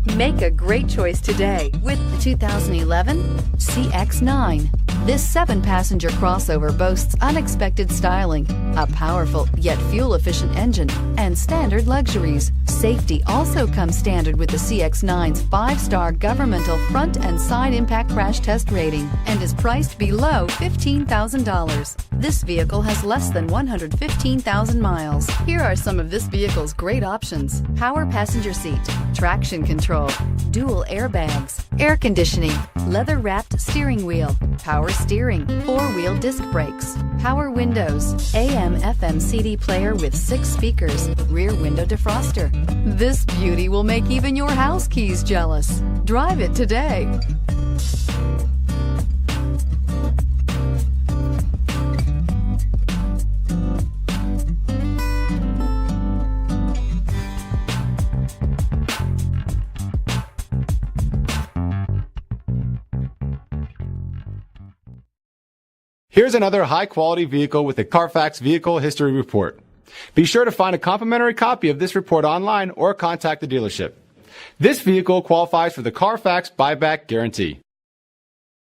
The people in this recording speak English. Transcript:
Make a great choice today with the 2011 CX-9. This 7-passenger crossover boasts unexpected styling, a powerful yet fuel-efficient engine, and standard luxuries. Safety also comes standard with the CX-9's 5-star governmental front and side impact crash test rating and is priced below $15,000. This vehicle has less than 115,000 miles. Here are some of this vehicle's great options: power passenger seat, traction control, dual airbags, air conditioning, leather-wrapped steering wheel, power steering, 4-wheel disc brakes, power windows, AM/FM CD player with 6 speakers, rear window defroster. This beauty will make even your house keys jealous. Drive it today. Here's another high-quality vehicle with a CARFAX Vehicle History Report. Be sure to find a complimentary copy of this report online or contact the dealership. This vehicle qualifies for the CARFAX Buyback Guarantee.